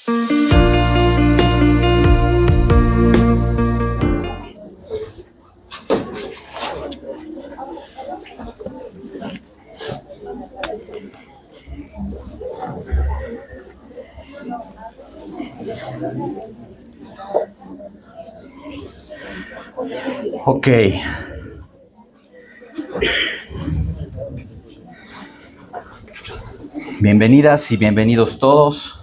Ok. Bienvenidas y bienvenidos todos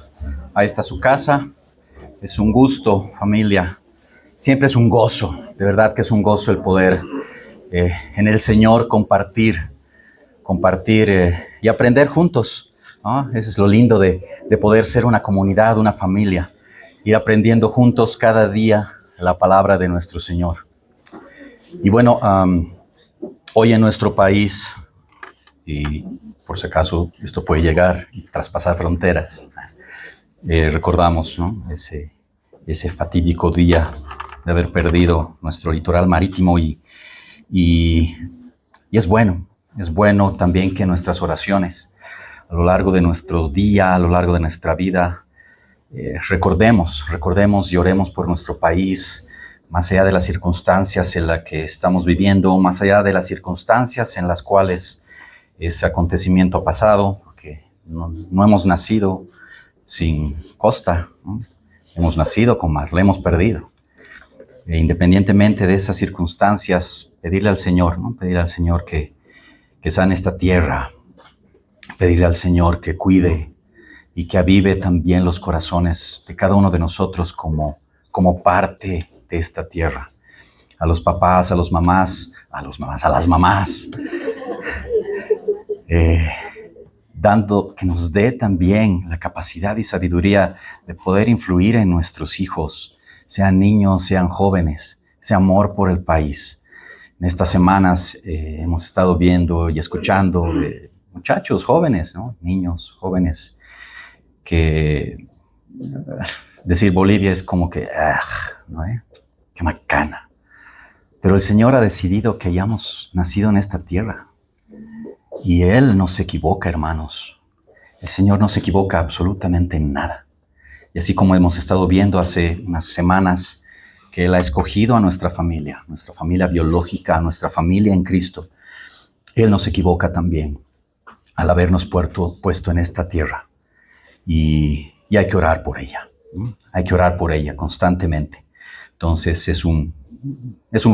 a esta su casa. Es un gusto, familia. Siempre es un gozo, de verdad que es un gozo el poder en el Señor compartir y aprender juntos, ¿no? Eso es lo lindo de poder ser una comunidad, una familia, ir aprendiendo juntos cada día la palabra de nuestro Señor. Y bueno, hoy en nuestro país, y por si acaso esto puede llegar y traspasar fronteras, recordamos, ¿no? ese fatídico día de haber perdido nuestro litoral marítimo y es bueno también que nuestras oraciones a lo largo de nuestro día, a lo largo de nuestra vida, recordemos y oremos por nuestro país, más allá de las circunstancias en las que estamos viviendo, más allá de las circunstancias en las cuales ese acontecimiento ha pasado, porque no hemos nacido sin costa, ¿no? Hemos nacido con mar, la hemos perdido. Independientemente de esas circunstancias, pedirle al Señor, ¿no? Pedirle al Señor que sane esta tierra, pedirle al Señor que cuide y que avive también los corazones de cada uno de nosotros como parte de esta tierra. A los papás, a las mamás, dando que nos dé también la capacidad y sabiduría de poder influir en nuestros hijos, sean niños, sean jóvenes, ese amor por el país. En estas semanas hemos estado viendo y escuchando muchachos jóvenes, ¿no? Niños jóvenes, que decir Bolivia es como que, ¿no? Qué macana. Pero el Señor ha decidido que hayamos nacido en esta tierra. Y Él no se equivoca, hermanos. El Señor no se equivoca absolutamente en nada. Y así como hemos estado viendo hace unas semanas que Él ha escogido a nuestra familia biológica, a nuestra familia en Cristo, Él no se equivoca también al habernos puesto en esta tierra. Y hay que orar por ella. Hay que orar por ella constantemente. Entonces es un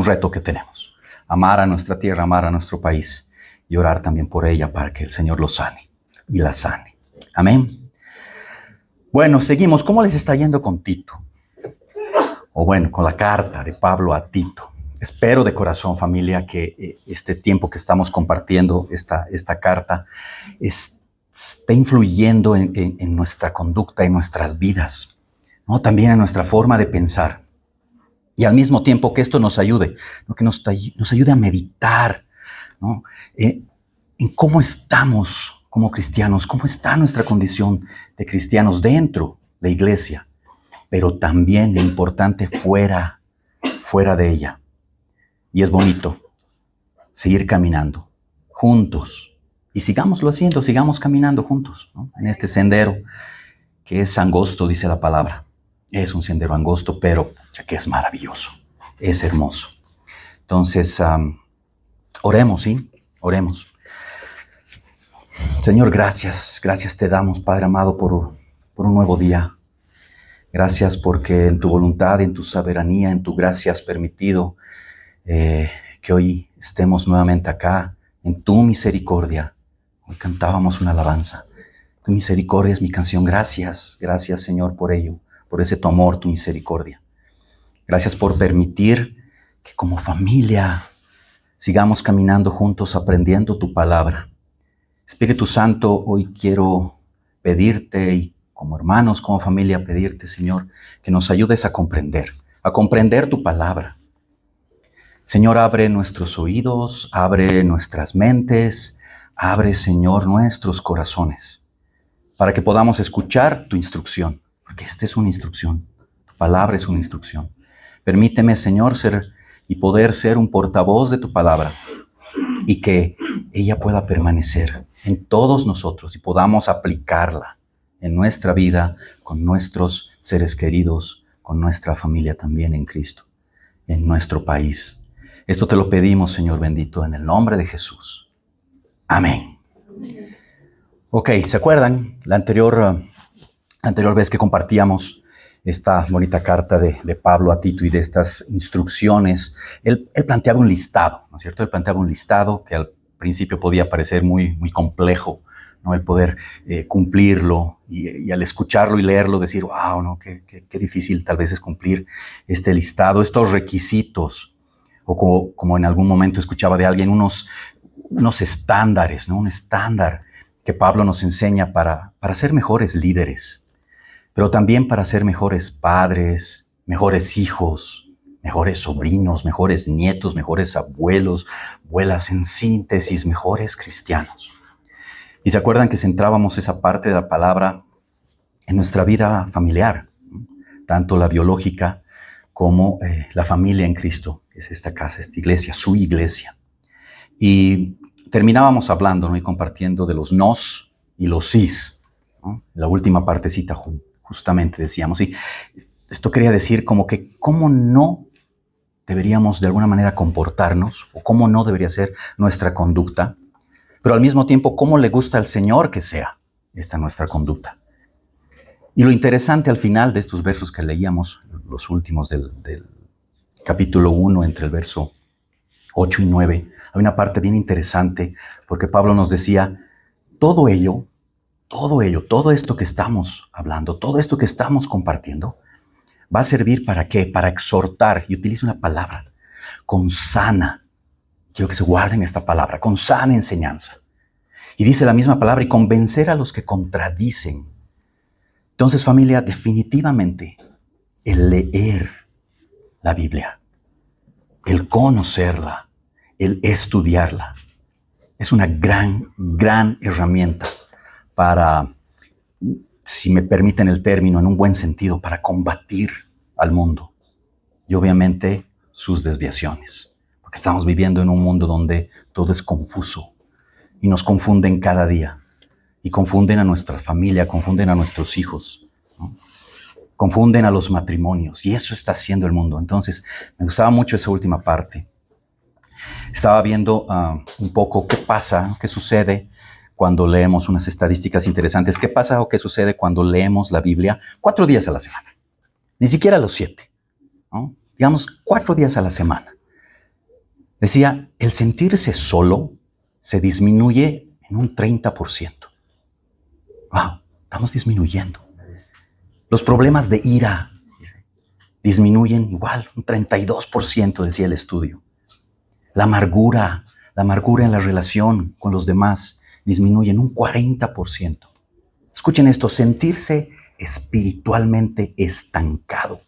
reto que tenemos. Amar a nuestra tierra, amar a nuestro país y orar también por ella para que el Señor lo sane y la sane. Amén. Bueno, seguimos. ¿Cómo les está yendo con Tito? O bueno, con la carta de Pablo a Tito. Espero de corazón, familia, que este tiempo que estamos compartiendo, esta carta, esté influyendo en nuestra conducta, en nuestras vidas, ¿no? También en nuestra forma de pensar. Y al mismo tiempo que esto nos ayude, ¿no? Que nos ayude a meditar, ¿no? En cómo estamos como cristianos, cómo está nuestra condición de cristianos dentro de la iglesia, pero también lo importante fuera de ella. Y es bonito seguir caminando juntos. Y sigámoslo haciendo, sigamos caminando juntos, ¿no? En este sendero que es angosto, dice la palabra. Es un sendero angosto, pero ya que es maravilloso, es hermoso. Entonces, oremos, ¿sí? Oremos. Señor, gracias te damos, Padre amado, por un nuevo día. Gracias porque en tu voluntad, en tu soberanía, en tu gracia has permitido que hoy estemos nuevamente acá, en tu misericordia. Hoy cantábamos una alabanza. Tu misericordia es mi canción. Gracias, Señor, por ello, por ese tu amor, tu misericordia. Gracias por permitir que como familia sigamos caminando juntos, aprendiendo tu palabra. Espíritu Santo, hoy quiero pedirte, y como hermanos, como familia, pedirte, Señor, que nos ayudes a comprender tu palabra. Señor, abre nuestros oídos, abre nuestras mentes, abre, Señor, nuestros corazones, para que podamos escuchar tu instrucción, porque esta es una instrucción, tu palabra es una instrucción. Permíteme, Señor, ser y poder ser un portavoz de tu palabra, y que ella pueda permanecer en todos nosotros y podamos aplicarla en nuestra vida, con nuestros seres queridos, con nuestra familia también en Cristo, en nuestro país. Esto te lo pedimos, Señor bendito, en el nombre de Jesús. Amén. Ok, ¿se acuerdan? La anterior vez que compartíamos esta bonita carta de Pablo a Tito y de estas instrucciones, él planteaba un listado, ¿no es cierto? Él planteaba un listado que al principio podía parecer muy, muy complejo, ¿no? El poder cumplirlo y al escucharlo y leerlo decir, wow, ¿no? Qué difícil tal vez es cumplir este listado, estos requisitos, o como en algún momento escuchaba de alguien, unos estándares, ¿no? Un estándar que Pablo nos enseña para ser mejores líderes, pero también para ser mejores padres, mejores hijos, mejores sobrinos, mejores nietos, mejores abuelos, abuelas, en síntesis, mejores cristianos. Y se acuerdan que centrábamos esa parte de la palabra en nuestra vida familiar, ¿no? Tanto la biológica como la familia en Cristo, que es esta casa, esta iglesia, su iglesia. Y terminábamos hablando, ¿no? Y compartiendo de los nos y los sís, ¿no? La última partecita justamente decíamos, y esto quería decir como que cómo no deberíamos de alguna manera comportarnos, o cómo no debería ser nuestra conducta, pero al mismo tiempo cómo le gusta al Señor que sea esta nuestra conducta. Y lo interesante al final de estos versos que leíamos, los últimos del capítulo 1, entre el verso 8 y 9, hay una parte bien interesante, porque Pablo nos decía, todo esto que estamos hablando, todo esto que estamos compartiendo, va a servir ¿para qué? Para exhortar, y utiliza una palabra, con sana, quiero que se guarden esta palabra, con sana enseñanza. Y dice la misma palabra, y convencer a los que contradicen. Entonces, familia, definitivamente, el leer la Biblia, el conocerla, el estudiarla, es una gran, gran herramienta para, si me permiten el término, en un buen sentido, para combatir al mundo y obviamente sus desviaciones. Porque estamos viviendo en un mundo donde todo es confuso y nos confunden cada día. Y confunden a nuestra familia, confunden a nuestros hijos, ¿no? Confunden a los matrimonios. Y eso está haciendo el mundo. Entonces, me gustaba mucho esa última parte. Estaba viendo un poco qué pasa, qué sucede cuando leemos unas estadísticas interesantes. ¿Qué pasa o qué sucede cuando leemos la Biblia 4 días a la semana? Ni siquiera los 7, ¿no? Digamos 4 días a la semana. Decía, el sentirse solo se disminuye en un 30%. ¡Wow! Estamos disminuyendo. Los problemas de ira disminuyen igual, un 32%, decía el estudio. La amargura en la relación con los demás disminuye en un 40%. Escuchen esto, sentirse espiritualmente estancado.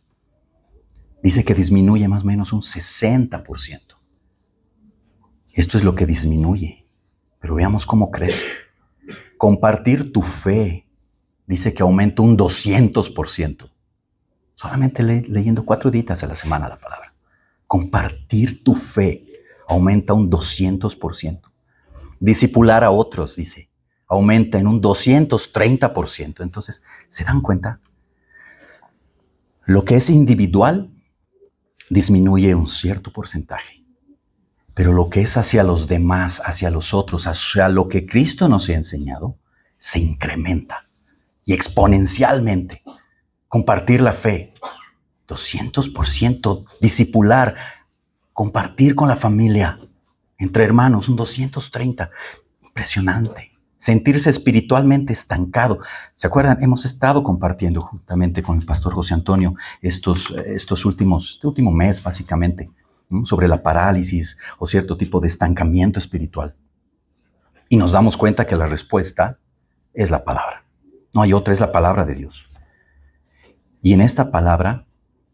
Dice que disminuye más o menos un 60%. Esto es lo que disminuye, pero veamos cómo crece. Compartir tu fe, dice que aumenta un 200%. Solamente leyendo 4 días a la semana la palabra. Compartir tu fe aumenta un 200%. Discipular a otros, dice, aumenta en un 230%. Entonces, ¿se dan cuenta? Lo que es individual disminuye un cierto porcentaje. Pero lo que es hacia los demás, hacia los otros, hacia lo que Cristo nos ha enseñado, se incrementa y exponencialmente. Compartir la fe, 200%. Discipular, compartir con la familia, entre hermanos, un 230%. Impresionante. Sentirse espiritualmente estancado. ¿Se acuerdan? Hemos estado compartiendo juntamente con el pastor José Antonio este último mes, básicamente, ¿no? Sobre la parálisis o cierto tipo de estancamiento espiritual. Y nos damos cuenta que la respuesta es la palabra. No hay otra, es la palabra de Dios. Y en esta palabra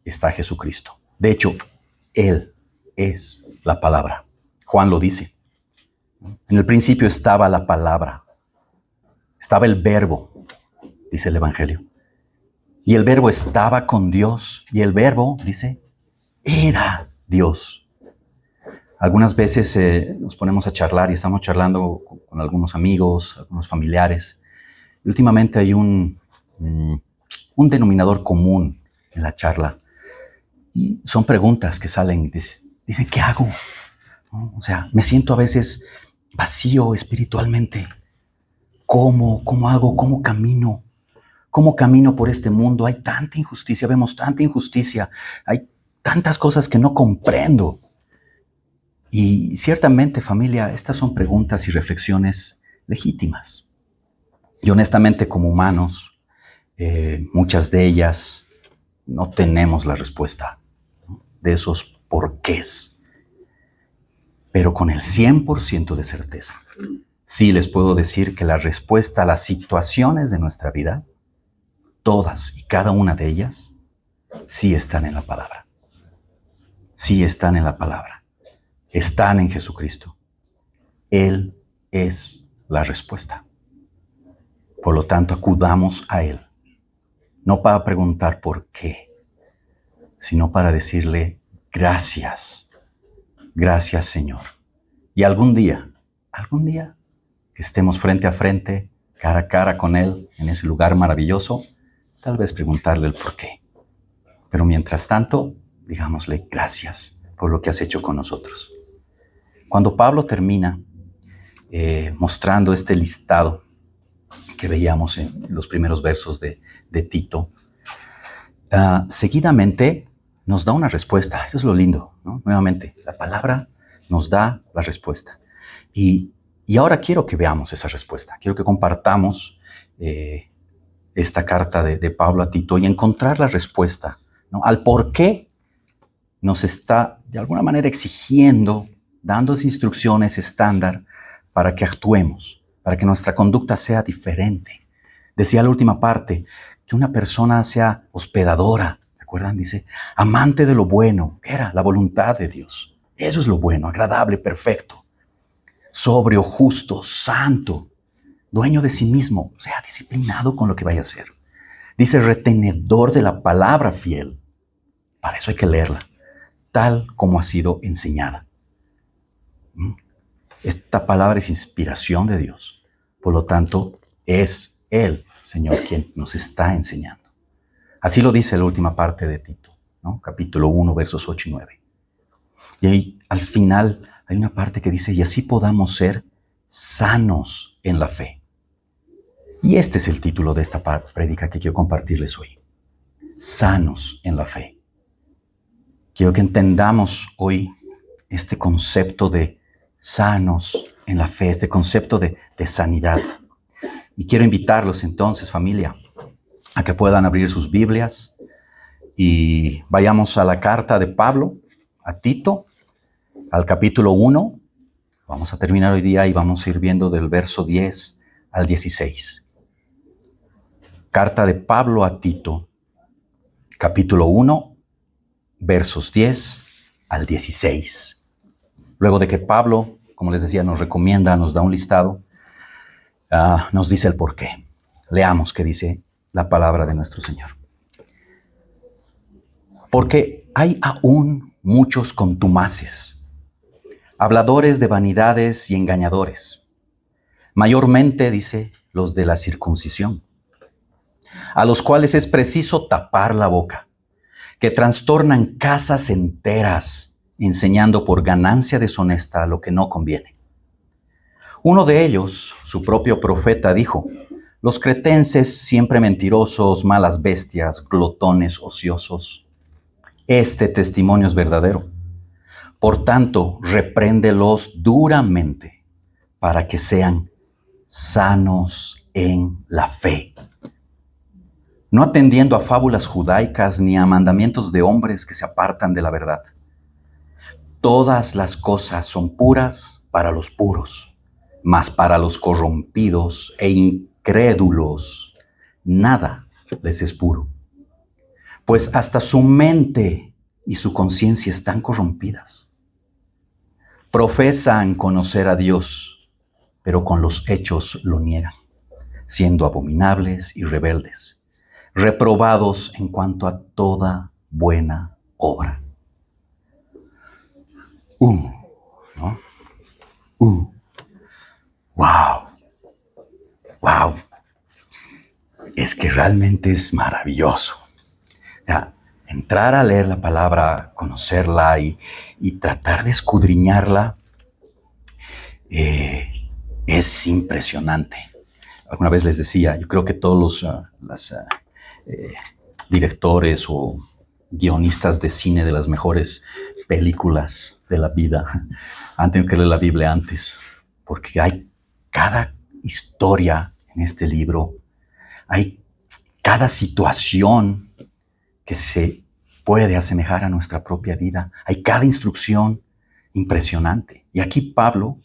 está Jesucristo. De hecho, Él es la palabra. Juan lo dice. En el principio estaba la palabra. Estaba el verbo, dice el Evangelio. Y el verbo estaba con Dios. Y el verbo, dice, era Dios. Algunas veces nos ponemos a charlar y estamos charlando con algunos amigos, algunos familiares. Y últimamente hay un un denominador común en la charla. Y son preguntas que salen, dicen, ¿qué hago? ¿No? O sea, me siento a veces vacío espiritualmente. ¿Cómo hago? ¿Cómo camino? ¿Cómo camino por este mundo? Hay tanta injusticia, vemos tanta injusticia, hay tantas cosas que no comprendo. Y ciertamente, familia, estas son preguntas y reflexiones legítimas. Y honestamente, como humanos, muchas de ellas no tenemos la respuesta, ¿no?, de esos porqués. Pero con el 100% de certeza, sí les puedo decir que la respuesta a las situaciones de nuestra vida, todas y cada una de ellas, sí están en la palabra. Sí están en la palabra. Están en Jesucristo. Él es la respuesta. Por lo tanto, acudamos a Él, no para preguntar por qué, sino para decirle gracias, gracias Señor. Y algún día, que estemos frente a frente, cara a cara con Él, en ese lugar maravilloso, tal vez preguntarle el por qué. Pero mientras tanto, digámosle gracias por lo que has hecho con nosotros. Cuando Pablo termina mostrando este listado que veíamos en los primeros versos de Tito, seguidamente nos da una respuesta. Eso es lo lindo, ¿no? Nuevamente, la palabra nos da la respuesta. Y ahora quiero que veamos esa respuesta. Quiero que compartamos esta carta de Pablo a Tito y encontrar la respuesta, ¿no?, al por qué nos está de alguna manera exigiendo, dando instrucciones estándar para que actuemos, para que nuestra conducta sea diferente. Decía la última parte, que una persona sea hospedadora, ¿se acuerdan? Dice, amante de lo bueno, ¿qué era? La voluntad de Dios. Eso es lo bueno, agradable, perfecto. Sobrio, justo, santo, dueño de sí mismo, o sea, disciplinado con lo que vaya a hacer. Dice, retenedor de la palabra fiel. Para eso hay que leerla, tal como ha sido enseñada. Esta palabra es inspiración de Dios. Por lo tanto, es Él, Señor, quien nos está enseñando. Así lo dice la última parte de Tito, ¿no? Capítulo 1, versos 8 y 9. Y ahí, al final, hay una parte que dice, y así podamos ser sanos en la fe. Y este es el título de esta prédica que quiero compartirles hoy. Sanos en la fe. Quiero que entendamos hoy este concepto de sanos en la fe, este concepto de sanidad. Y quiero invitarlos entonces, familia, a que puedan abrir sus Biblias y vayamos a la carta de Pablo a Tito, al capítulo 1. Vamos a terminar hoy día y vamos a ir viendo del verso 10 al 16. Carta de Pablo a Tito, capítulo 1, versos 10 al 16. Luego de que Pablo, como les decía, nos recomienda, nos da un listado, nos dice el por qué. Leamos qué dice la palabra de nuestro Señor. Porque hay aún muchos contumaces, habladores de vanidades y engañadores, mayormente, dice, los de la circuncisión, a los cuales es preciso tapar la boca, que trastornan casas enteras, enseñando por ganancia deshonesta lo que no conviene. Uno de ellos, su propio profeta, dijo, los cretenses siempre mentirosos, malas bestias, glotones, ociosos. Este testimonio es verdadero. Por tanto, repréndelos duramente para que sean sanos en la fe, no atendiendo a fábulas judaicas ni a mandamientos de hombres que se apartan de la verdad. Todas las cosas son puras para los puros, mas para los corrompidos e incrédulos nada les es puro, pues hasta su mente y su conciencia están corrompidas. Profesan conocer a Dios, pero con los hechos lo niegan, siendo abominables y rebeldes, reprobados en cuanto a toda buena obra. ¿No? Wow. es que realmente es maravilloso. Ya, entrar a leer la palabra, conocerla y tratar de escudriñarla es impresionante. Alguna vez les decía, yo creo que todos los directores o guionistas de cine de las mejores películas de la vida han tenido que leer la Biblia antes, porque hay cada historia en este libro, hay cada situación que se puede asemejar a nuestra propia vida, hay cada instrucción impresionante. Y aquí Pablo,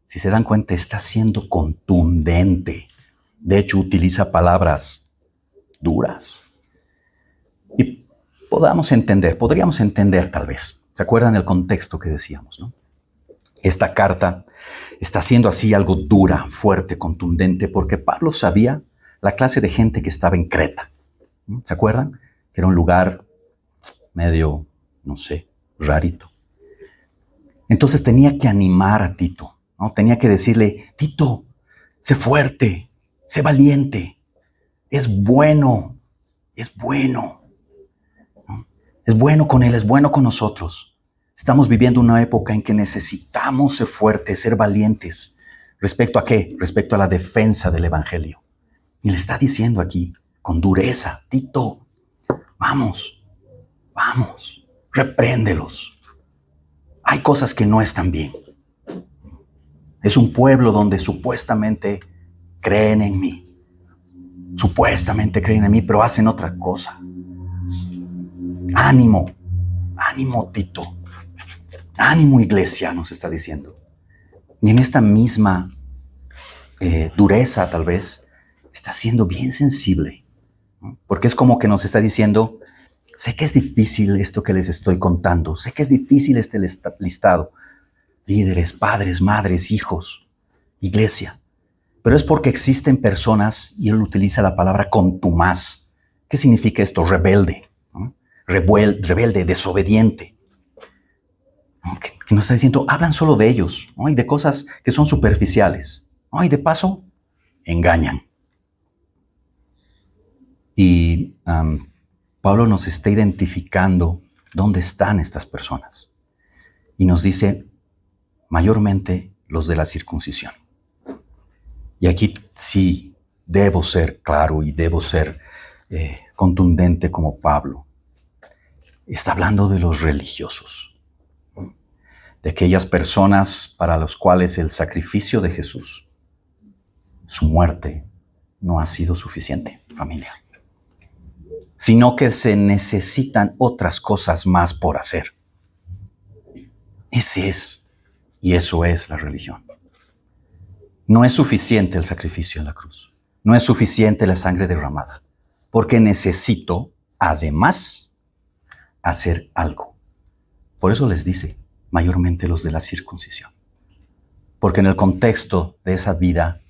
si se dan cuenta, está siendo contundente. De hecho, utiliza palabras duras. Y podríamos entender tal vez. ¿Se acuerdan el contexto que decíamos, no? Esta carta está siendo así algo dura, fuerte, contundente, porque Pablo sabía la clase de gente que estaba en Creta. ¿Se acuerdan? Que era un lugar medio, no sé, rarito. Entonces tenía que animar a Tito, ¿no? Tenía que decirle, Tito, sé fuerte, sé valiente, es bueno, es bueno. ¿No? Es bueno con él, es bueno con nosotros. Estamos viviendo una época en que necesitamos ser fuertes, ser valientes. ¿Respecto a qué? Respecto a la defensa del evangelio. Y le está diciendo aquí, con dureza, Tito, vamos, repréndelos. Hay cosas que no están bien. Es un pueblo donde supuestamente creen en mí. Supuestamente creen en mí, pero hacen otra cosa. Ánimo, ánimo, Tito. Ánimo, iglesia, nos está diciendo. Y en esta misma dureza, tal vez, está siendo bien sensible, ¿no? Porque es como que nos está diciendo, sé que es difícil esto que les estoy contando, sé que es difícil este listado, líderes, padres, madres, hijos, iglesia, pero es porque existen personas, y él utiliza la palabra contumaz. ¿Qué significa esto? Rebelde, ¿no? Rebelde, desobediente. Que nos está diciendo, hablan solo de ellos, ¿no? Y de cosas que son superficiales, ¿no? Y de paso, engañan. Y Pablo nos está identificando dónde están estas personas. Y nos dice, mayormente los de la circuncisión. Y aquí sí debo ser claro y debo ser contundente como Pablo. Está hablando de los religiosos, de aquellas personas para las cuales el sacrificio de Jesús, su muerte, no ha sido suficiente, familia, sino que se necesitan otras cosas más por hacer. Ese es, y eso es la religión. No es suficiente el sacrificio en la cruz, no es suficiente la sangre derramada, porque necesito, además, hacer algo. Por eso les dice, mayormente los de la circuncisión. Porque en el contexto de esa vida,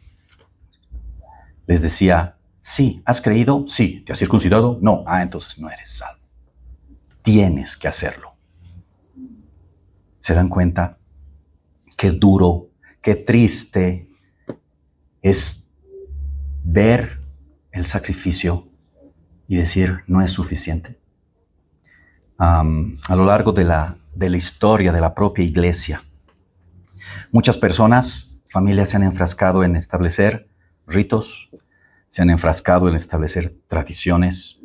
les decía, sí, ¿has creído? Sí. ¿Te has circuncidado? No. Entonces no eres salvo. Tienes que hacerlo. ¿Se dan cuenta? Qué duro, qué triste es ver el sacrificio y decir, no es suficiente. A lo largo de la historia de la propia iglesia, muchas personas, familias, se han enfrascado en establecer ritos, se han enfrascado en establecer tradiciones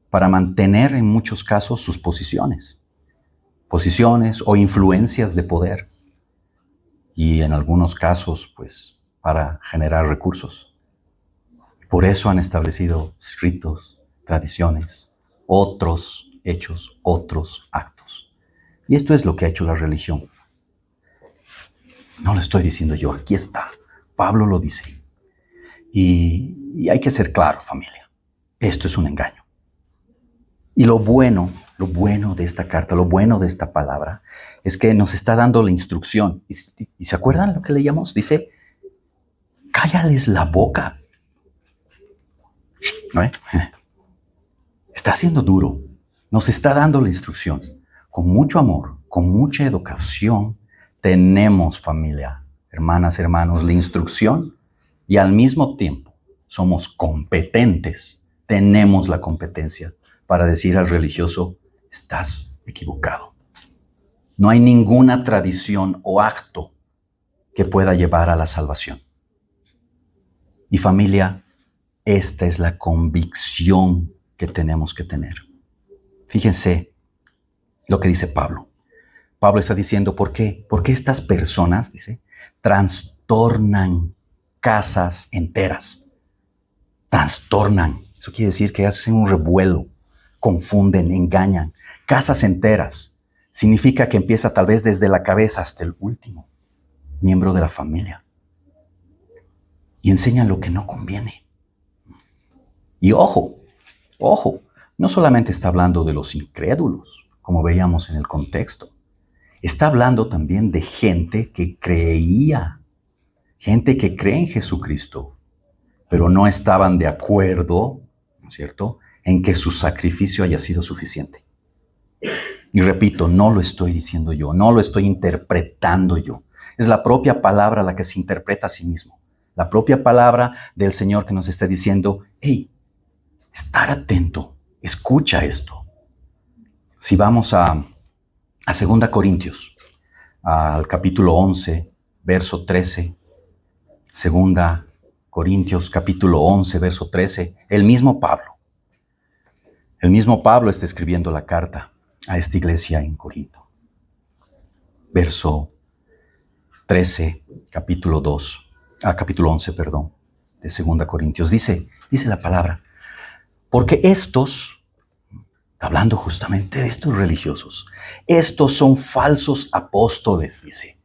para mantener en muchos casos sus posiciones o influencias de poder, y en algunos casos, pues, para generar recursos. Por eso han establecido ritos, tradiciones, otros hechos, otros actos. Y esto es lo que ha hecho la religión. No lo estoy diciendo yo, aquí está. Pablo lo dice. Y hay que ser claro, familia. Esto es un engaño. Y lo bueno de esta carta, lo bueno de esta palabra, es que nos está dando la instrucción. ¿Y se acuerdan lo que leíamos? Dice, cállales la boca. ¿No? Está siendo duro. Nos está dando la instrucción. Con mucho amor, con mucha educación, tenemos, familia, hermanas, hermanos, la instrucción y al mismo tiempo somos competentes, tenemos la competencia para decir al religioso, estás equivocado. No hay ninguna tradición o acto que pueda llevar a la salvación. Y familia, esta es la convicción que tenemos que tener. Fíjense lo que dice Pablo. Pablo está diciendo, ¿por qué? Porque estas personas, dice, trastornan casas enteras. Trastornan. Eso quiere decir que hacen un revuelo, confunden, engañan. Casas enteras. Significa que empieza tal vez desde la cabeza hasta el último miembro de la familia. Y enseñan lo que no conviene. Y ojo, no solamente está hablando de los incrédulos, como veíamos en el contexto. Está hablando también de gente que creía, gente que cree en Jesucristo, pero no estaban de acuerdo, ¿no es cierto?, en que su sacrificio haya sido suficiente. Y repito, no lo estoy diciendo yo, no lo estoy interpretando yo. Es la propia palabra la que se interpreta a sí mismo. La propia palabra del Señor que nos está diciendo, hey, estar atento, escucha esto. Si vamos a 2 Corintios, al capítulo 11, verso 13, 2 Corintios, capítulo 11, verso 13, el mismo Pablo está escribiendo la carta a esta iglesia en Corinto. Verso 13, capítulo 11, de 2 Corintios. Dice la palabra, porque estos, hablando justamente de estos religiosos, estos son falsos apóstoles, dice,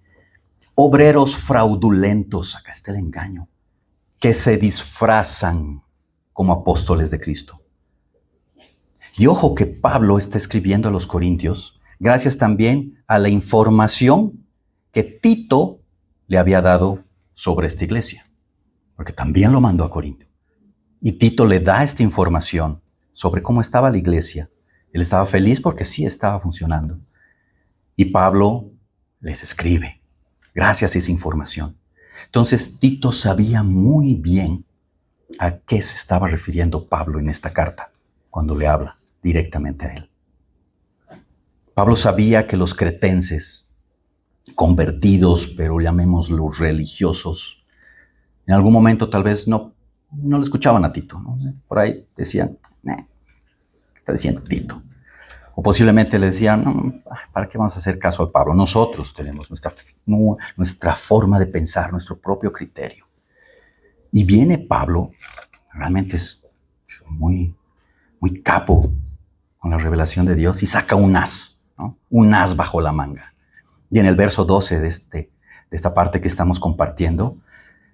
obreros fraudulentos, acá está el engaño, que se disfrazan como apóstoles de Cristo. Y ojo que Pablo está escribiendo a los corintios gracias también a la información que Tito le había dado sobre esta iglesia, porque también lo mandó a Corinto. Y Tito le da esta información sobre cómo estaba la iglesia. Él estaba feliz porque sí estaba funcionando. Y Pablo les escribe gracias a esa información. Entonces Tito sabía muy bien a qué se estaba refiriendo Pablo en esta carta cuando le habla directamente a él. Pablo sabía que los cretenses, convertidos, pero llamémoslos religiosos, en algún momento tal vez no le escuchaban a Tito, ¿no? Por ahí decían, ¿qué está diciendo Tito? O posiblemente le decían, no, ¿para qué vamos a hacer caso a Pablo? Nosotros tenemos nuestra forma de pensar, nuestro propio criterio. Y viene Pablo, realmente es muy capo con la revelación de Dios, y saca un as, ¿no? Un as bajo la manga. Y en el verso 12 de esta parte que estamos compartiendo,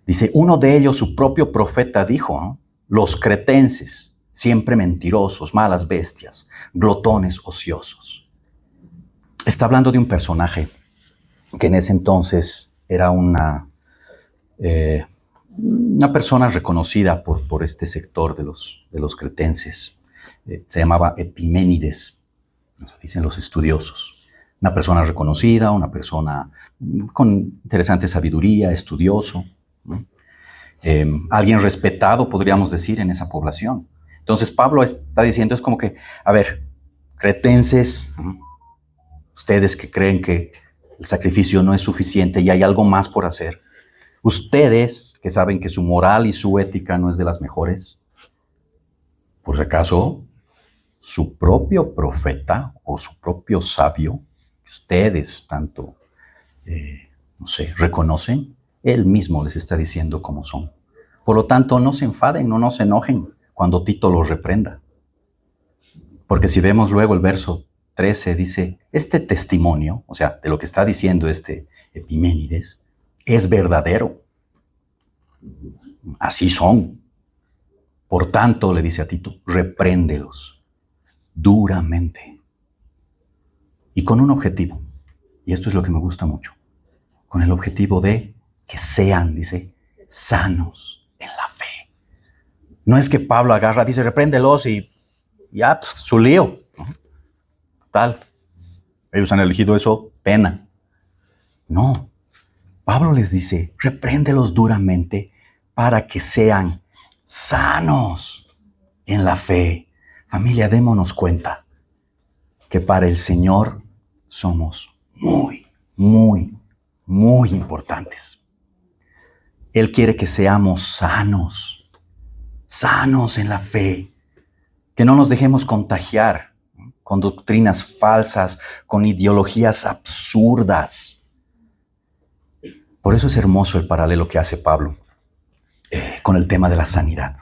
dice, uno de ellos, su propio profeta, dijo, ¿no? Los cretenses, siempre mentirosos, malas bestias, glotones ociosos. Está hablando de un personaje que en ese entonces era una persona reconocida por este sector de los cretenses. Se llamaba Epiménides, eso dicen los estudiosos. Una persona reconocida, una persona con interesante sabiduría, estudioso, ¿no? Alguien respetado, podríamos decir, en esa población. Entonces Pablo está diciendo, es como que, a ver, cretenses, ¿no? Ustedes que creen que el sacrificio no es suficiente y hay algo más por hacer. Ustedes que saben que su moral y su ética no es de las mejores. ¿Por acaso su propio profeta o su propio sabio, que ustedes tanto, reconocen, él mismo les está diciendo cómo son? Por lo tanto, no se enfaden, no se enojen cuando Tito los reprenda. Porque si vemos luego el verso 13, dice, este testimonio, o sea, de lo que está diciendo este Epiménides, es verdadero. Así son. Por tanto, le dice a Tito, repréndelos duramente. Y con un objetivo. Y esto es lo que me gusta mucho. Con el objetivo de que sean, dice, sanos en la fe. No es que Pablo agarra, dice, repréndelos y ya, pues, su lío, ¿no? Total. Ellos han elegido eso, pena. No. Pablo les dice, repréndelos duramente para que sean sanos en la fe. Familia, démonos cuenta que para el Señor somos muy, muy, muy importantes. Él quiere que seamos sanos, sanos en la fe, que no nos dejemos contagiar con doctrinas falsas, con ideologías absurdas. Por eso es hermoso el paralelo que hace Pablo con el tema de la sanidad.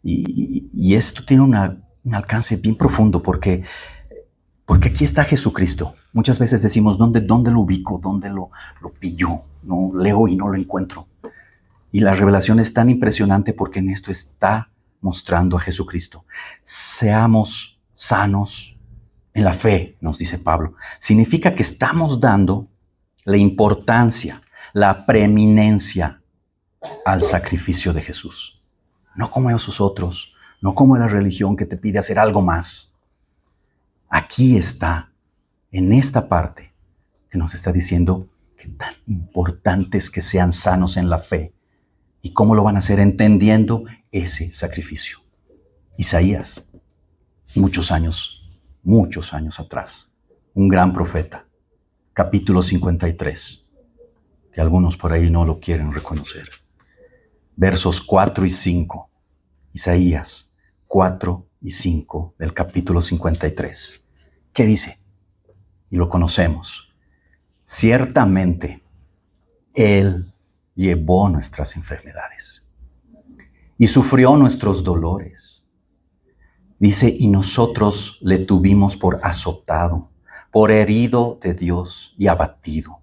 Y esto tiene un alcance bien profundo porque aquí está Jesucristo. Muchas veces decimos, ¿dónde lo ubico? ¿Dónde lo pillo? No leo y no lo encuentro. Y la revelación es tan impresionante porque en esto está mostrando a Jesucristo. Seamos sanos en la fe, nos dice Pablo. Significa que estamos dando la importancia, la preeminencia al sacrificio de Jesús. No como esos otros, no como la religión que te pide hacer algo más. Aquí está, en esta parte, que nos está diciendo que tan importante es que sean sanos en la fe. ¿Y cómo lo van a hacer? Entendiendo ese sacrificio. Isaías, muchos años atrás, un gran profeta, capítulo 53, que algunos por ahí no lo quieren reconocer. Versos 4 y 5, Isaías 4 y 5 del capítulo 53. ¿Qué dice? Y lo conocemos. Ciertamente, Él llevó nuestras enfermedades y sufrió nuestros dolores. Dice, y nosotros le tuvimos por azotado, por herido de Dios y abatido.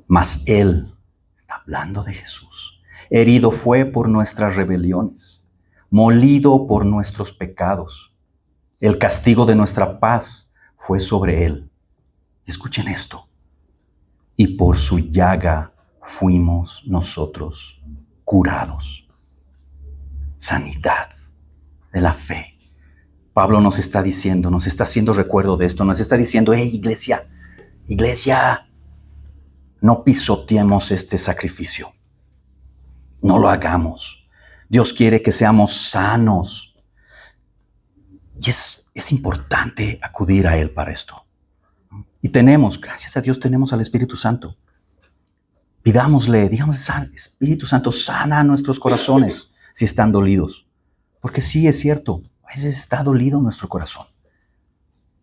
Mas Él, está hablando de Jesús, herido fue por nuestras rebeliones, molido por nuestros pecados. El castigo de nuestra paz fue sobre Él. Escuchen esto. Y por su llaga fuimos nosotros curados. Sanidad de la fe. Pablo nos está diciendo, nos está haciendo recuerdo de esto, nos está diciendo, hey, iglesia, no pisoteemos este sacrificio. No lo hagamos. Dios quiere que seamos sanos. Y es importante acudir a Él para esto. Y gracias a Dios, tenemos al Espíritu Santo. Pidámosle, digamos, Espíritu Santo, sana nuestros corazones si están dolidos. Porque sí, es cierto, a veces está dolido nuestro corazón.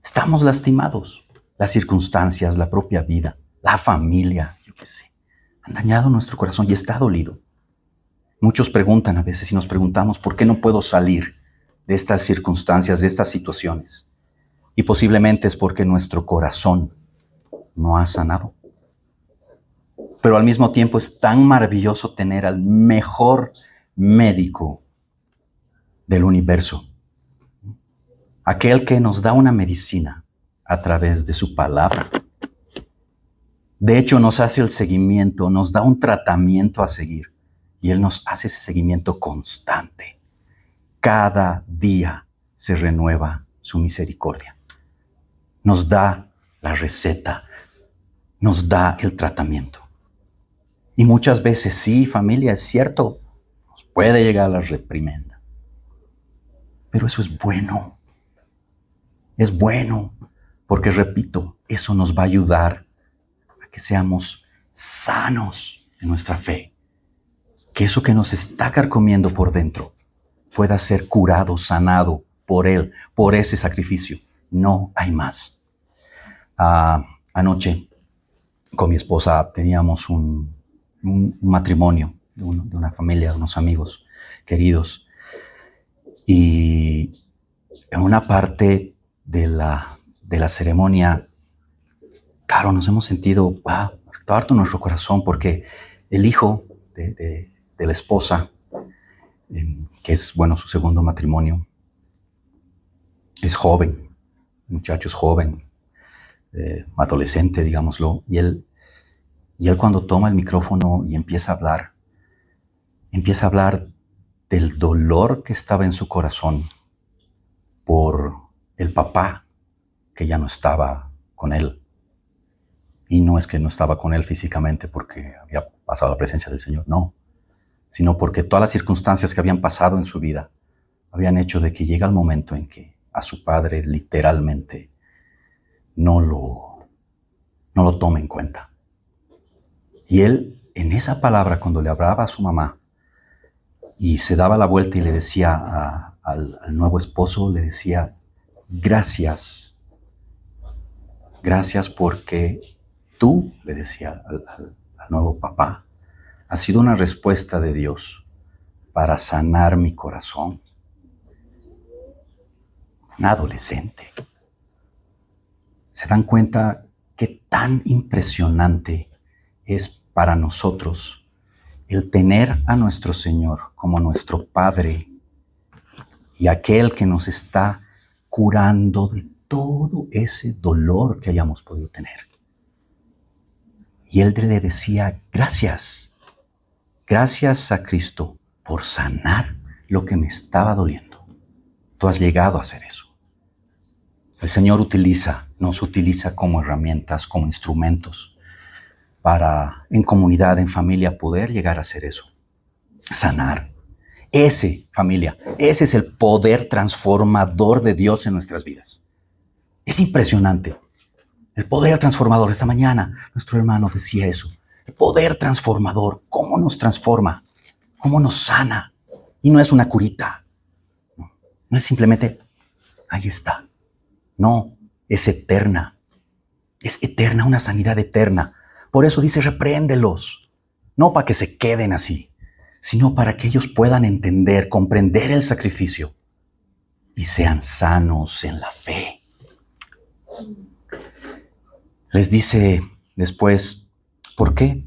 Estamos lastimados. Las circunstancias, la propia vida, la familia, yo qué sé, han dañado nuestro corazón y está dolido. Muchos preguntan a veces y nos preguntamos, ¿por qué no puedo salir de estas circunstancias, de estas situaciones? Y posiblemente es porque nuestro corazón no ha sanado. Pero al mismo tiempo es tan maravilloso tener al mejor médico del universo. Aquel que nos da una medicina a través de su palabra. De hecho, nos hace el seguimiento, nos da un tratamiento a seguir. Y Él nos hace ese seguimiento constante. Cada día se renueva su misericordia. Nos da la receta, nos da el tratamiento. Y muchas veces, sí, familia, es cierto, nos puede llegar la reprimenda. Pero eso es bueno. Es bueno, porque repito, eso nos va a ayudar a que seamos sanos en nuestra fe. Que eso que nos está carcomiendo por dentro pueda ser curado, sanado por Él, por ese sacrificio. No hay más. Anoche con mi esposa teníamos un matrimonio de una familia, de unos amigos queridos. Y en una parte de la ceremonia, claro, nos hemos sentido afectado harto nuestro corazón porque el hijo de la esposa, que es, su segundo matrimonio, es joven, el muchacho es joven, adolescente, digámoslo, y él cuando toma el micrófono y empieza a hablar del dolor que estaba en su corazón por el papá que ya no estaba con él. Y no es que no estaba con él físicamente porque había pasado la presencia del Señor, no. sino porque todas las circunstancias que habían pasado en su vida habían hecho de que llega el momento en que a su padre literalmente no lo toma en cuenta. Y él, en esa palabra, cuando le hablaba a su mamá y se daba la vuelta y le decía al nuevo esposo, le decía, gracias porque tú, le decía al nuevo papá, ha sido una respuesta de Dios para sanar mi corazón. Un adolescente. ¿Se dan cuenta qué tan impresionante es para nosotros el tener a nuestro Señor como nuestro Padre y aquel que nos está curando de todo ese dolor que hayamos podido tener? Y él le decía, gracias a Cristo por sanar lo que me estaba doliendo. Tú has llegado a hacer eso. El Señor nos utiliza como herramientas, como instrumentos para, en comunidad, en familia, poder llegar a hacer eso. Sanar. Familia, ese es el poder transformador de Dios en nuestras vidas. Es impresionante. El poder transformador. Esta mañana nuestro hermano decía eso. El poder transformador. ¿Cómo nos transforma? ¿Cómo nos sana? Y no es una curita. No es simplemente, ahí está. No, es eterna. Es eterna, una sanidad eterna. Por eso dice, repréndelos. No para que se queden así, sino para que ellos puedan entender, comprender el sacrificio y sean sanos en la fe. Les dice después, ¿por qué?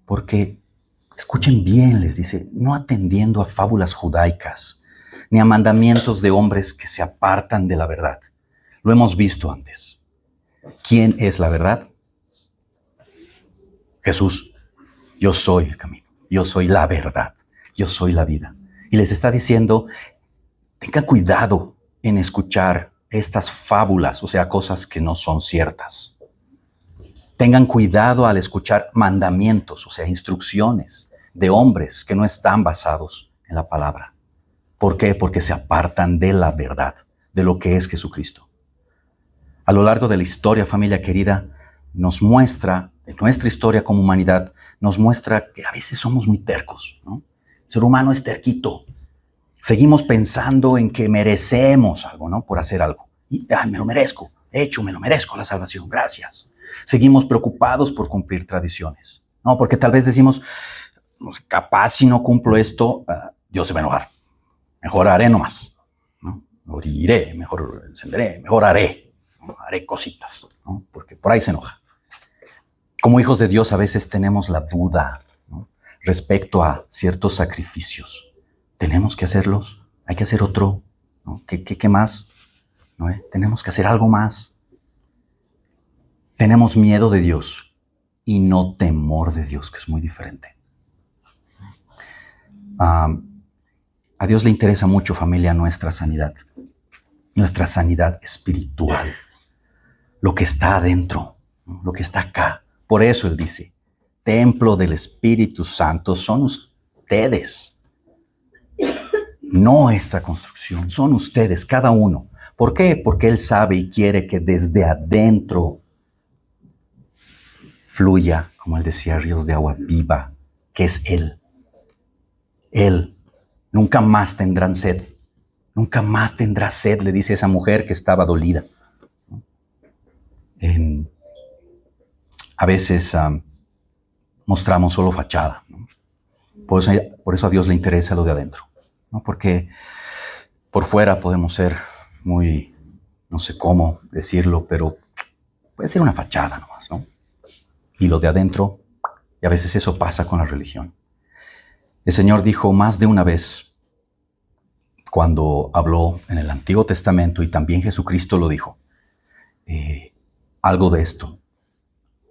Porque, escuchen bien, les dice, no atendiendo a fábulas judaicas, ni a mandamientos de hombres que se apartan de la verdad. Lo hemos visto antes. ¿Quién es la verdad? Jesús. Yo soy el camino. Yo soy la verdad. Yo soy la vida. Y les está diciendo, tenga cuidado en escuchar estas fábulas, o sea, cosas que no son ciertas. Tengan cuidado al escuchar mandamientos, o sea, instrucciones de hombres que no están basados en la palabra. ¿Por qué? Porque se apartan de la verdad, de lo que es Jesucristo. A lo largo de la historia, familia querida, nos muestra, de nuestra historia como humanidad, nos muestra que a veces somos muy tercos, ¿no? El ser humano es terquito. Seguimos pensando en que merecemos algo, ¿no? Por hacer algo. Y, me lo merezco. De hecho, me lo merezco la salvación. Gracias. Seguimos preocupados por cumplir tradiciones. No, porque tal vez decimos, no sé, capaz si no cumplo esto, Dios se va a enojar. Mejor haré nomás, ¿no? Mejor iré, mejor encenderé, mejor haré. ¿No? Haré cositas, ¿no? Porque por ahí se enoja. Como hijos de Dios a veces tenemos la duda, ¿no? Respecto a ciertos sacrificios. ¿Tenemos que hacerlos? ¿Hay que hacer otro? ¿No? ¿Qué más? ¿No? Tenemos que hacer algo más. Tenemos miedo de Dios y no temor de Dios, que es muy diferente. A Dios le interesa mucho, familia, nuestra sanidad espiritual, lo que está adentro, ¿no? Lo que está acá. Por eso Él dice, templo del Espíritu Santo son ustedes, no esta construcción, son ustedes, cada uno. ¿Por qué? Porque Él sabe y quiere que desde adentro fluya, como Él decía, ríos de agua viva, que es Él. Él. Nunca más tendrán sed. Nunca más tendrá sed, le dice esa mujer que estaba dolida. A veces mostramos solo fachada, ¿no? Por eso a Dios le interesa lo de adentro, ¿no? Porque por fuera podemos ser muy, no sé cómo decirlo, pero puede ser una fachada nomás, ¿no? Y lo de adentro, y a veces eso pasa con la religión. El Señor dijo más de una vez, cuando habló en el Antiguo Testamento, y también Jesucristo lo dijo, algo de esto.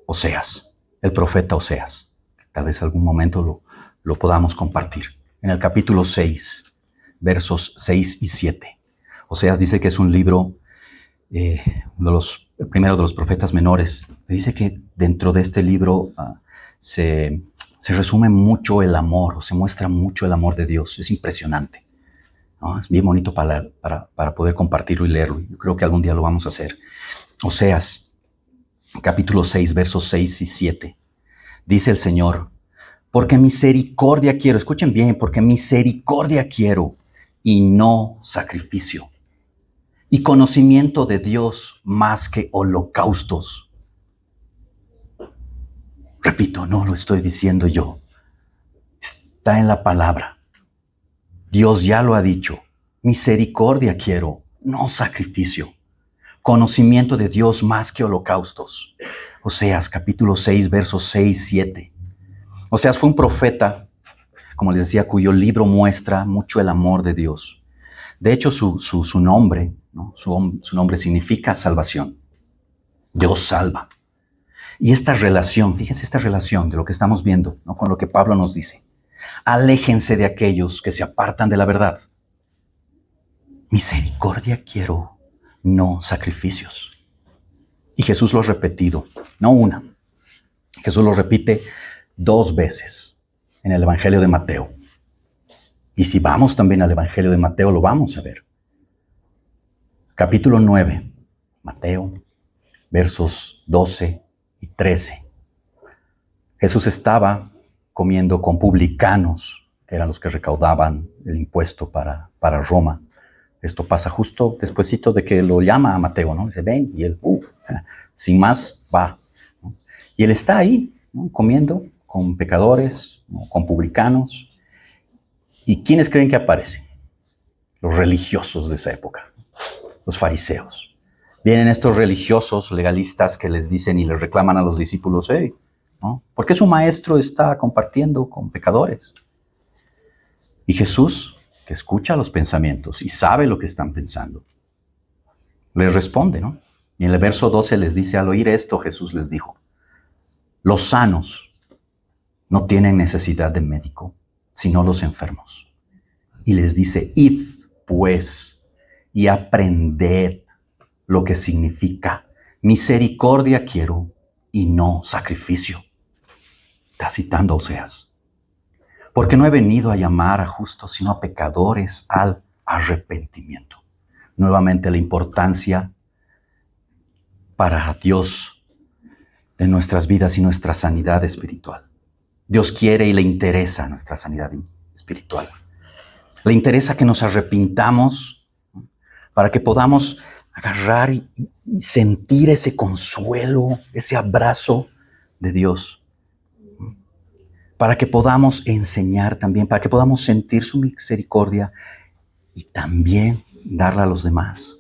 Oseas, el profeta Oseas, que tal vez algún momento lo podamos compartir. En el capítulo 6, versos 6 y 7. Oseas dice que es un libro, el primero de los profetas menores. Dice que dentro de este libro se se resume mucho el amor, o se muestra mucho el amor de Dios. Es impresionante, ¿no? Es bien bonito para poder compartirlo y leerlo. Yo creo que algún día lo vamos a hacer. Oseas, capítulo 6, versos 6 y 7. Dice el Señor: porque misericordia quiero, escuchen bien, porque misericordia quiero y no sacrificio, y conocimiento de Dios más que holocaustos. Repito, no lo estoy diciendo yo. Está en la palabra. Dios ya lo ha dicho. Misericordia quiero, no sacrificio. Conocimiento de Dios más que holocaustos. Oseas capítulo 6, versos 6 y 7. Oseas fue un profeta, como les decía, cuyo libro muestra mucho el amor de Dios. De hecho, su nombre, ¿no? Su nombre significa salvación. Dios salva. Y esta relación, fíjense esta relación de lo que estamos viendo, ¿no? Con lo que Pablo nos dice. Aléjense de aquellos que se apartan de la verdad. Misericordia quiero, no sacrificios. Y Jesús lo ha repetido, no una. Jesús lo repite 2 veces en el Evangelio de Mateo. Y si vamos también al Evangelio de Mateo, lo vamos a ver. Capítulo 9, Mateo, versos 12 y 13. Jesús estaba comiendo con publicanos, que eran los que recaudaban el impuesto para Roma. Esto pasa justo despuesito de que lo llama a Mateo, ¿no? Dice, ven, y él, sin más, va, ¿no? Y él está ahí, ¿no? Comiendo con pecadores, ¿no? Con publicanos. ¿Y quiénes creen que aparecen? Los religiosos de esa época, los fariseos. Vienen estos religiosos legalistas que les dicen y les reclaman a los discípulos, hey, ¿no? ¿Por qué su maestro está compartiendo con pecadores? Y Jesús, que escucha los pensamientos y sabe lo que están pensando, les responde, ¿no? Y en el verso 12 les dice, al oír esto, Jesús les dijo, los sanos no tienen necesidad de médico, sino los enfermos. Y les dice, id, pues, y aprended lo que significa misericordia quiero y no sacrificio. Está citando Oseas. Porque no he venido a llamar a justos, sino a pecadores al arrepentimiento. Nuevamente la importancia para Dios de nuestras vidas y nuestra sanidad espiritual. Dios quiere y le interesa nuestra sanidad espiritual. Le interesa que nos arrepintamos para que podamos agarrar y sentir ese consuelo, ese abrazo de Dios. Para que podamos enseñar también, para que podamos sentir su misericordia y también darla a los demás.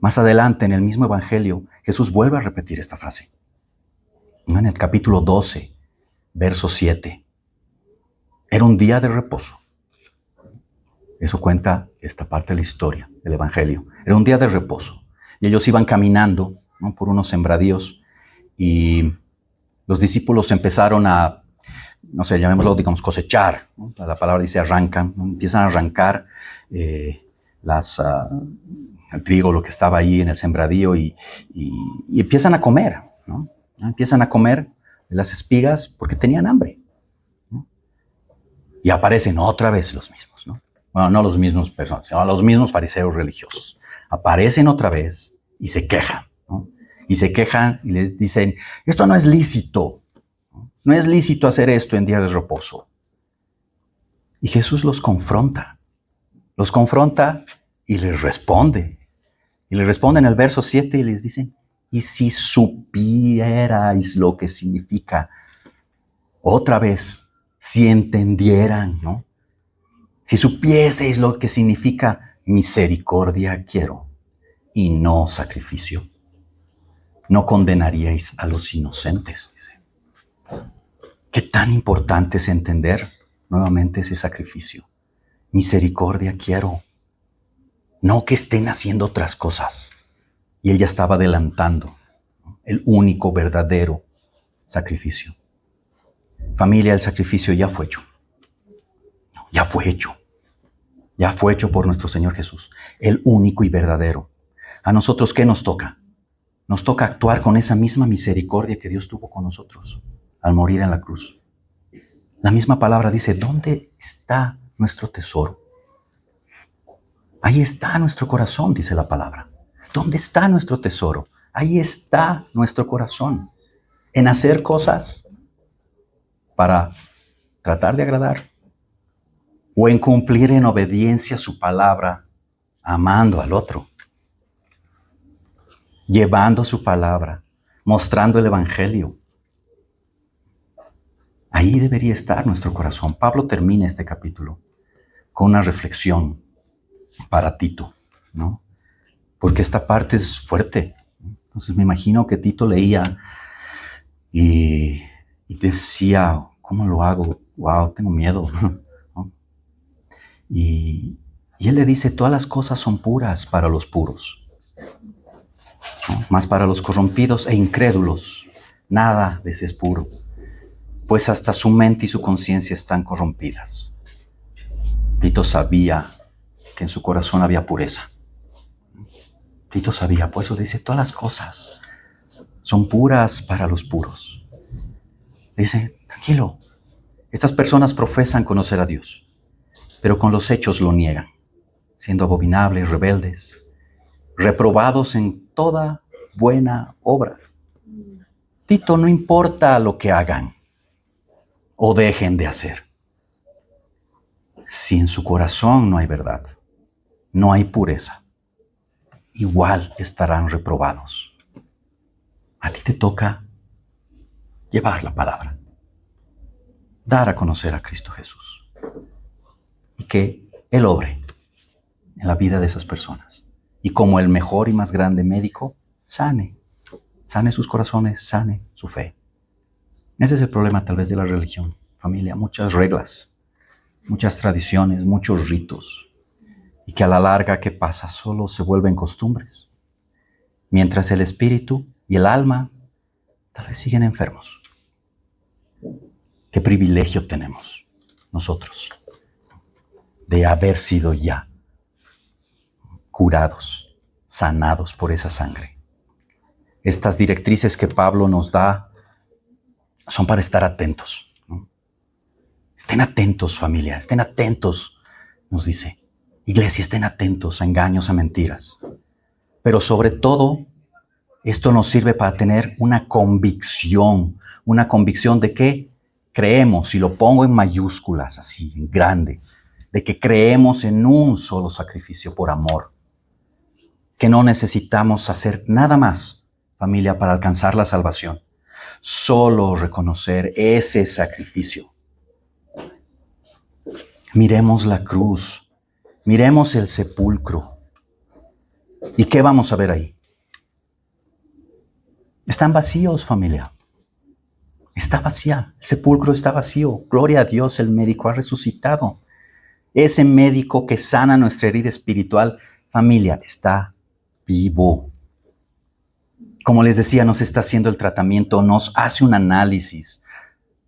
Más adelante, en el mismo Evangelio, Jesús vuelve a repetir esta frase. En el capítulo 12, verso 7. Era un día de reposo. Eso cuenta esta parte de la historia del Evangelio. Era un día de reposo. Y ellos iban caminando, ¿no? Por unos sembradíos y los discípulos empezaron a, no sé, llamémoslo, digamos, cosechar, ¿no? La palabra dice arrancan, ¿no? Empiezan a arrancar el trigo, lo que estaba ahí en el sembradío y empiezan a comer, ¿no? Empiezan a comer las espigas porque tenían hambre, ¿no? Y aparecen otra vez los mismos, ¿no? Bueno, no los mismos personas, sino los mismos fariseos religiosos. Aparecen otra vez y se quejan, ¿no? Y se quejan y les dicen, esto no es lícito. No es lícito hacer esto en día de reposo. Y Jesús los confronta y les responde. Y les responde en el verso 7 y les dice, y si supierais lo que significa, otra vez, si entendieran, ¿no? Si supieseis lo que significa misericordia quiero y no sacrificio, no condenaríais a los inocentes, dice. Qué tan importante es entender nuevamente ese sacrificio. Misericordia quiero. No que estén haciendo otras cosas. Y él ya estaba adelantando, ¿no? El único verdadero sacrificio. Familia, el sacrificio ya fue hecho. Ya fue hecho. Ya fue hecho por nuestro Señor Jesús. El único y verdadero. ¿A nosotros qué nos toca? Nos toca actuar con esa misma misericordia que Dios tuvo con nosotros al morir en la cruz. La misma palabra dice, ¿dónde está nuestro tesoro? Ahí está nuestro corazón, dice la palabra. ¿Dónde está nuestro tesoro? Ahí está nuestro corazón. En hacer cosas para tratar de agradar o en cumplir en obediencia su palabra, amando al otro, llevando su palabra, mostrando el evangelio. Ahí debería estar nuestro corazón. Pablo termina este capítulo con una reflexión para Tito, ¿no? Porque esta parte es fuerte. Entonces me imagino que Tito leía y decía, ¿cómo lo hago? Wow, tengo miedo, ¿no? Y él le dice, todas las cosas son puras para los puros, ¿no? Mas para los corrompidos e incrédulos, nada les es puro, pues hasta su mente y su conciencia están corrompidas. Tito sabía que en su corazón había pureza. Tito sabía, por eso dice, todas las cosas son puras para los puros. Dice, tranquilo, estas personas profesan conocer a Dios, pero con los hechos lo niegan, siendo abominables, rebeldes, reprobados en toda buena obra. Tito, no importa lo que hagan o dejen de hacer. Si en su corazón no hay verdad, no hay pureza, igual estarán reprobados. A ti te toca llevar la palabra, dar a conocer a Cristo Jesús y que Él obre en la vida de esas personas. Y como el mejor y más grande médico, sane sus corazones, sane su fe. Ese es el problema tal vez de la religión, familia, muchas reglas, muchas tradiciones, muchos ritos, y que a la larga, ¿qué pasa? Solo se vuelven costumbres, mientras el espíritu y el alma tal vez siguen enfermos. ¿Qué privilegio tenemos nosotros de haber sido ya curados, sanados por esa sangre? Estas directrices que Pablo nos da son para estar atentos, ¿no? Estén atentos, familia, estén atentos, nos dice. Iglesia, estén atentos a engaños, a mentiras. Pero sobre todo, esto nos sirve para tener una convicción de que creemos, y lo pongo en mayúsculas, así, en grande, de que creemos en un solo sacrificio por amor, que no necesitamos hacer nada más, familia, para alcanzar la salvación. Solo reconocer ese sacrificio. Miremos la cruz, miremos el sepulcro. ¿Y qué vamos a ver ahí? Están vacíos, familia. Está vacía, el sepulcro está vacío. Gloria a Dios, el médico ha resucitado. Ese médico que sana nuestra herida espiritual, familia, está vivo. Como les decía, nos está haciendo el tratamiento, nos hace un análisis,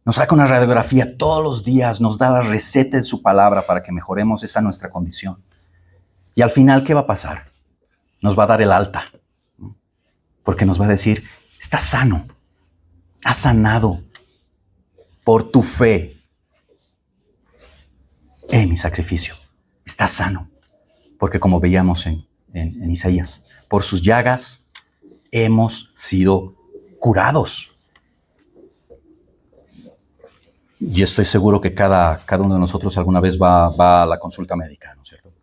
nos saca una radiografía todos los días, nos da la receta de su palabra para que mejoremos esa nuestra condición. Y al final, ¿qué va a pasar? Nos va a dar el alta, porque nos va a decir, estás sano, has sanado por tu fe en mi sacrificio. Estás sano, porque como veíamos en Isaías, por sus llagas hemos sido curados. Y estoy seguro que cada uno de nosotros alguna vez va a la consulta médica, ¿no es cierto?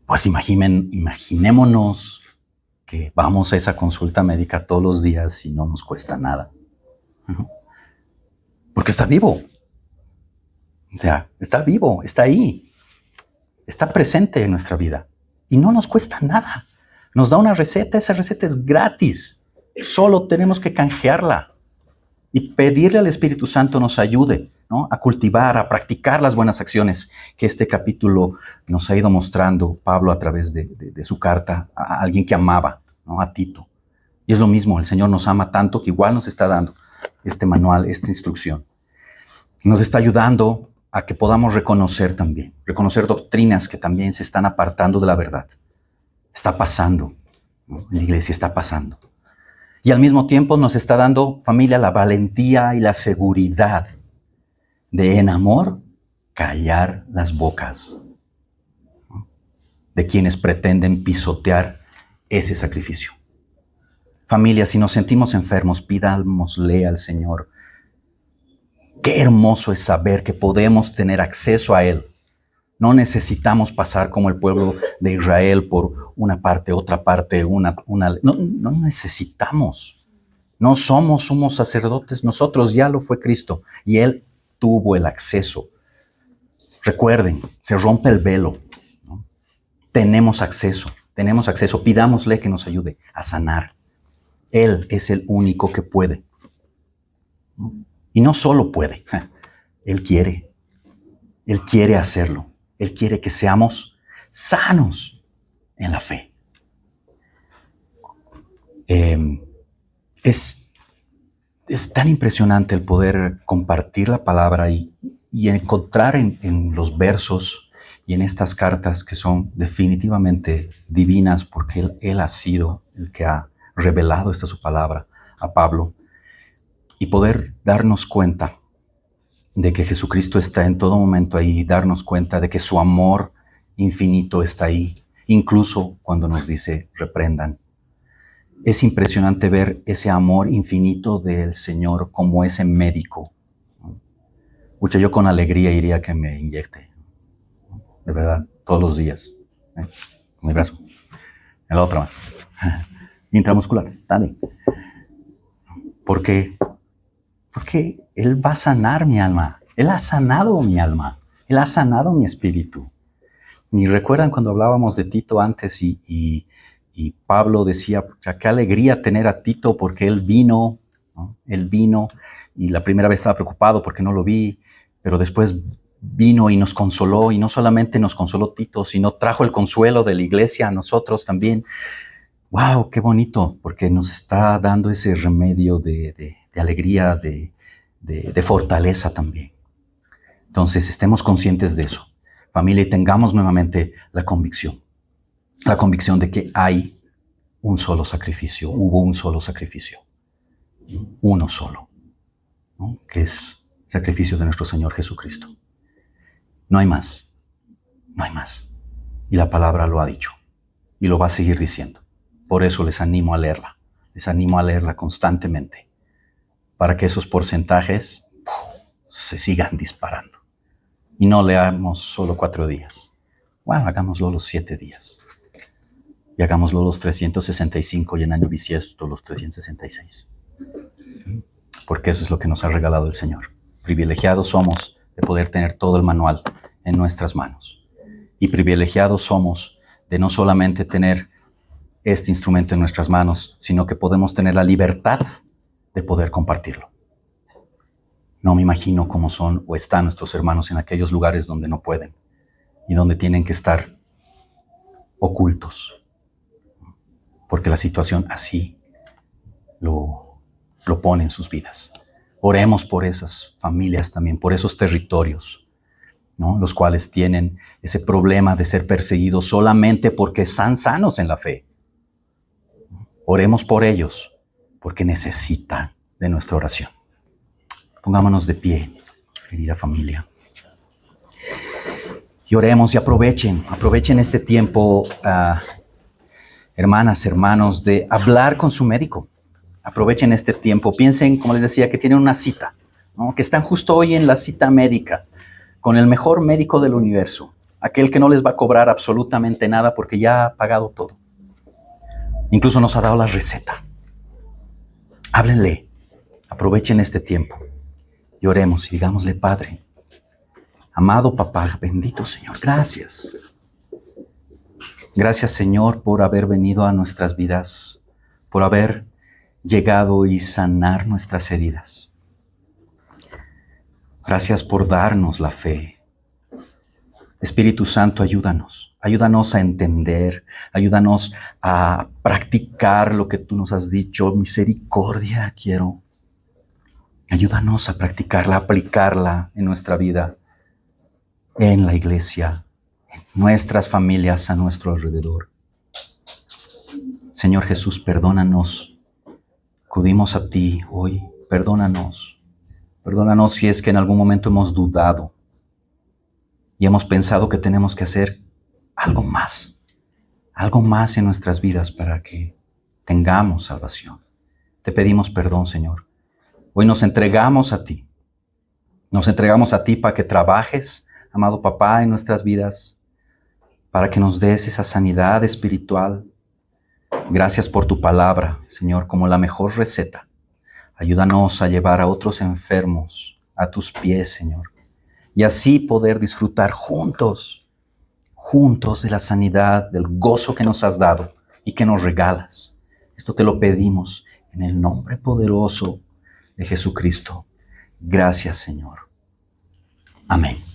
Pues imaginémonos que vamos a esa consulta médica todos los días y no nos cuesta nada. Porque está vivo. O sea, está vivo, está ahí. Está presente en nuestra vida. Y no nos cuesta nada. Nos da una receta, esa receta es gratis. Solo tenemos que canjearla y pedirle al Espíritu Santo nos ayude, ¿no?, a cultivar, a practicar las buenas acciones que este capítulo nos ha ido mostrando Pablo a través de su carta a alguien que amaba, ¿no?, a Tito. Y es lo mismo, el Señor nos ama tanto que igual nos está dando este manual, esta instrucción. Nos está ayudando a que podamos reconocer doctrinas que también se están apartando de la verdad. Está pasando, ¿no?, en la iglesia está pasando. Y al mismo tiempo nos está dando, familia, la valentía y la seguridad de en amor callar las bocas de quienes pretenden pisotear ese sacrificio. Familia, si nos sentimos enfermos, pidámosle al Señor. Qué hermoso es saber que podemos tener acceso a Él. No necesitamos pasar como el pueblo de Israel por una parte, otra parte, no necesitamos. No somos sumos sacerdotes nosotros, ya lo fue Cristo y Él tuvo el acceso. Recuerden, se rompe el velo, ¿no? Tenemos acceso, pidámosle que nos ayude a sanar. Él es el único que puede. Y no solo puede, Él quiere hacerlo. Él quiere que seamos sanos en la fe. Es tan impresionante el poder compartir la palabra y encontrar en los versos y en estas cartas que son definitivamente divinas porque Él ha sido el que ha revelado esta su palabra a Pablo y poder darnos cuenta de que Jesucristo está en todo momento ahí, darnos cuenta de que su amor infinito está ahí, incluso cuando nos dice reprendan. Es impresionante ver ese amor infinito del Señor como ese médico. Pucha, yo con alegría iría que me inyecte, de verdad, todos los días, con mi brazo, en la otra más, intramuscular, también. Porque Él va a sanar mi alma. Él ha sanado mi alma. Él ha sanado mi espíritu. Y recuerdan cuando hablábamos de Tito antes y Pablo decía, qué alegría tener a Tito porque él vino, ¿no? Él vino y la primera vez estaba preocupado porque no lo vi, pero después vino y nos consoló y no solamente nos consoló Tito, sino trajo el consuelo de la iglesia a nosotros también. ¡Wow! ¡Qué bonito! Porque nos está dando ese remedio de alegría, de fortaleza también. Entonces, estemos conscientes de eso. Familia, y tengamos nuevamente la convicción de que hay un solo sacrificio, hubo un solo sacrificio, uno solo, ¿no? Que es el sacrificio de nuestro Señor Jesucristo. No hay más, no hay más. Y la palabra lo ha dicho y lo va a seguir diciendo. Por eso les animo a leerla constantemente, para que esos porcentajes se sigan disparando. Y no leamos solo 4 días. Bueno, hagámoslo los 7 días. Y hagámoslo los 365 y en año bisiesto los 366. Porque eso es lo que nos ha regalado el Señor. Privilegiados somos de poder tener todo el manual en nuestras manos. Y privilegiados somos de no solamente tener este instrumento en nuestras manos, sino que podemos tener la libertad de poder compartirlo. No me imagino cómo son o están nuestros hermanos en aquellos lugares donde no pueden y donde tienen que estar ocultos, porque la situación así lo pone en sus vidas. Oremos por esas familias también, por esos territorios, ¿no? Los cuales tienen ese problema de ser perseguidos solamente porque están sanos en la fe. Oremos por ellos, porque necesitan de nuestra oración. Pongámonos de pie, querida familia. Y oremos y aprovechen este tiempo, hermanas, hermanos, de hablar con su médico. Aprovechen este tiempo. Piensen, como les decía, que tienen una cita, ¿no? Que están justo hoy en la cita médica con el mejor médico del universo, aquel que no les va a cobrar absolutamente nada porque ya ha pagado todo. Incluso nos ha dado la receta. Háblenle, aprovechen este tiempo y oremos y digámosle: Padre, amado Papá, bendito Señor, gracias. Gracias, Señor, por haber venido a nuestras vidas, por haber llegado y sanar nuestras heridas. Gracias por darnos la fe. Espíritu Santo, ayúdanos a entender, ayúdanos a practicar lo que tú nos has dicho. Misericordia quiero. Ayúdanos a practicarla, a aplicarla en nuestra vida, en la iglesia, en nuestras familias, a nuestro alrededor. Señor Jesús, perdónanos. Acudimos a ti hoy, perdónanos. Perdónanos si es que en algún momento hemos dudado y hemos pensado que tenemos que hacer algo más en nuestras vidas para que tengamos salvación. Te pedimos perdón, Señor. Hoy nos entregamos a ti. Nos entregamos a ti para que trabajes, amado papá, en nuestras vidas, para que nos des esa sanidad espiritual. Gracias por tu palabra, Señor, como la mejor receta. Ayúdanos a llevar a otros enfermos a tus pies, Señor, y así poder disfrutar juntos de la sanidad, del gozo que nos has dado y que nos regalas. Esto te lo pedimos en el nombre poderoso de Jesucristo. Gracias, Señor. Amén.